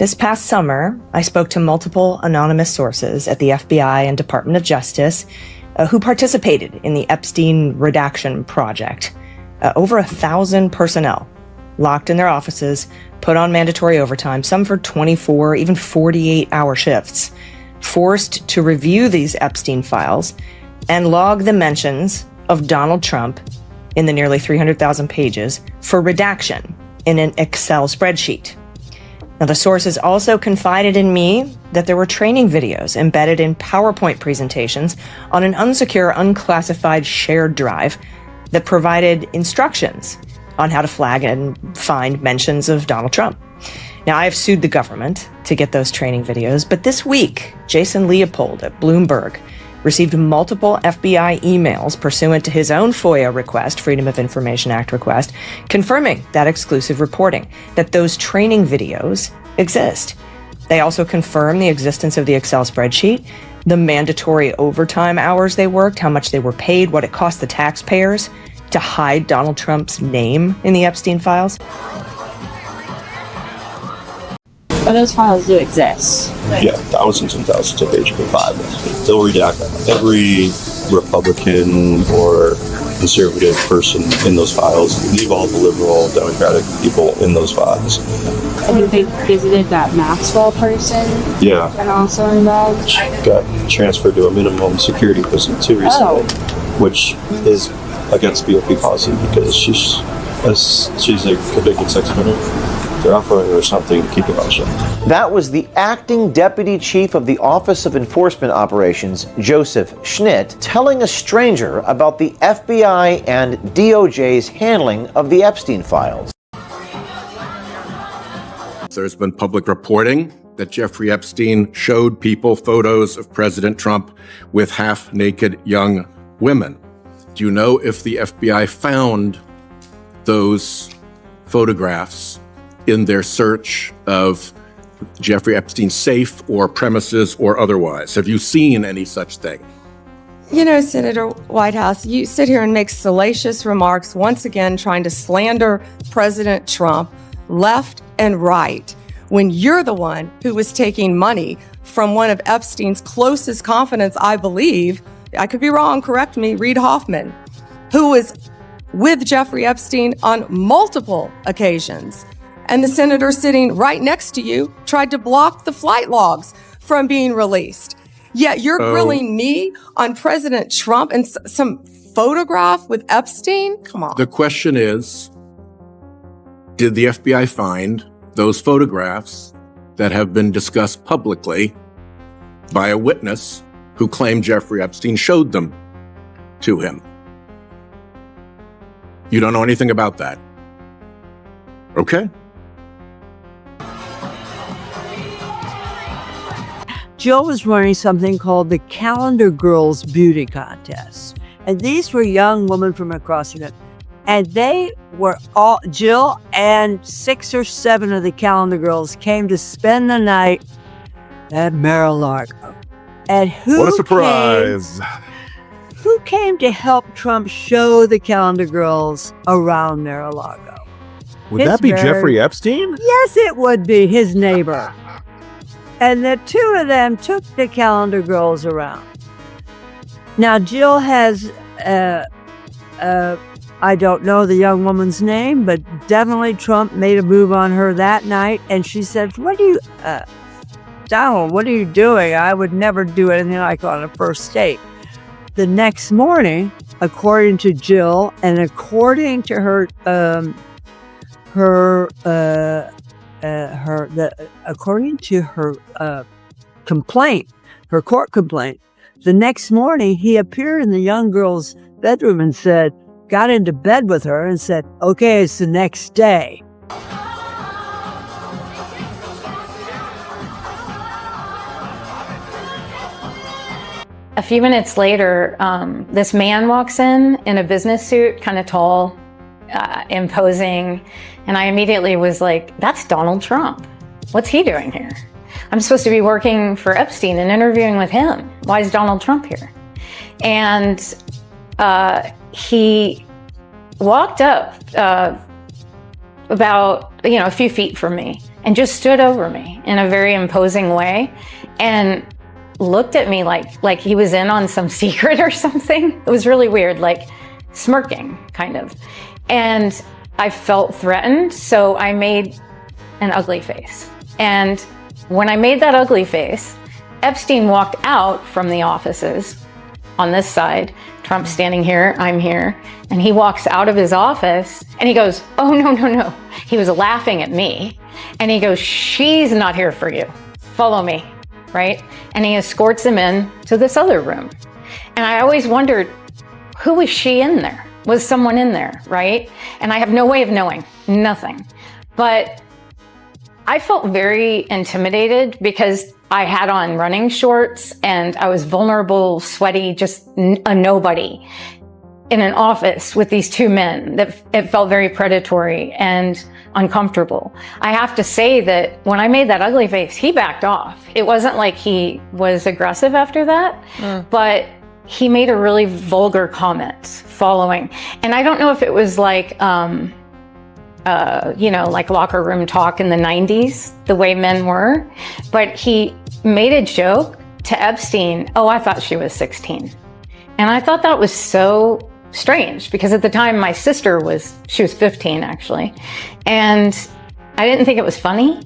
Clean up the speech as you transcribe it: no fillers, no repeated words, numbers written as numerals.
This past summer, I spoke to multiple anonymous sources at the FBI and Department of Justice who participated in the Epstein redaction project. Over 1,000 personnel locked in their offices, put on mandatory overtime, some for 24, even 48-hour shifts, forced to review these Epstein files and log the mentions of Donald Trump in the nearly 300,000 pages for redaction in an Excel spreadsheet. Now, the sources also confided in me that there were training videos embedded in PowerPoint presentations on an unsecure, unclassified shared drive that provided instructions on how to flag and find mentions of Donald Trump. Now, I have sued the government to get those training videos, but this week, Jason Leopold at Bloomberg received multiple FBI emails pursuant to his own FOIA request, Freedom of Information Act request, confirming that exclusive reporting, that those training videos exist. They also confirm the existence of the Excel spreadsheet, the mandatory overtime hours they worked, how much they were paid, what it cost the taxpayers to hide Donald Trump's name in the Epstein files. But those files do exist. Yeah, thousands and thousands of pages of files. They'll redact every Republican or conservative person in those files, leave all the liberal, Democratic people in those files. I think they visited that Maxwell person. Yeah. And also involved. Got transferred to a minimum security prison too recently, which is against BOP policy because she's a convicted sex offender. They're offering her something to keep it on shut. That was the acting deputy chief of the Office of Enforcement Operations, Joseph Schnitt, telling a stranger about the FBI and DOJ's handling of the Epstein files. There's been public reporting that Jeffrey Epstein showed people photos of President Trump with half-naked young women. Do you know if the FBI found those photographs in their search of Jeffrey Epstein's safe or premises or otherwise? Have you seen any such thing? You know, Senator Whitehouse, you sit here and make salacious remarks, once again trying to slander President Trump left and right, when you're the one who was taking money from one of Epstein's closest confidants, I believe, I could be wrong, correct me, Reid Hoffman, who was with Jeffrey Epstein on multiple occasions. And the senator sitting right next to you tried to block the flight logs from being released. Yet you're grilling me on President Trump and some photograph with Epstein? Come on. The question is, did the FBI find those photographs that have been discussed publicly by a witness who claimed Jeffrey Epstein showed them to him? You don't know anything about that? Okay. Jill was running something called the Calendar Girls Beauty Contest. And these were young women from across the country. And they were all, Jill and 6 or 7 of the Calendar Girls came to spend the night at Mar-a-Lago. And what a surprise! Who came to help Trump show the Calendar Girls around Mar-a-Lago? Would that be Jeffrey Epstein? Yes, it would be, his neighbor. And the 2 of them took the Calendar Girls around. Now, Jill has, I don't know the young woman's name, but definitely Trump made a move on her that night. And she said, Donald, what are you doing? I would never do anything like on a first date. The next morning, according to Jill and according to her complaint, her court complaint, the next morning he appeared in the young girl's bedroom and got into bed with her and said, okay, it's the next day. A few minutes later, this man walks in a business suit, kind of tall, imposing, and I immediately was like, that's Donald Trump. What's he doing here? I'm supposed to be working for Epstein and interviewing with him. Why is Donald Trump here? And he walked up about, a few feet from me and just stood over me in a very imposing way and looked at me like he was in on some secret or something. It was really weird, like smirking kind of. And I felt threatened, so I made an ugly face. And when I made that ugly face, Epstein walked out from the offices on this side. Trump's standing here, I'm here. And he walks out of his office and he goes, "Oh, no, no, no." He was laughing at me. And he goes, "She's not here for you. Follow me," right? And he escorts him in to this other room. And I always wondered, who was she in there? Was someone in there, right? And I have no way of knowing, nothing. But I felt very intimidated because I had on running shorts and I was vulnerable, sweaty, just a nobody in an office with these two men. That it felt very predatory and uncomfortable. I have to say that when I made that ugly face, he backed off. It wasn't like he was aggressive after that, but he made a really vulgar comment following. And I don't know if it was like, like locker room talk in the 90s, the way men were, but he made a joke to Epstein, "Oh, I thought she was 16. And I thought that was so strange because at the time my sister she was 15 actually. And I didn't think it was funny.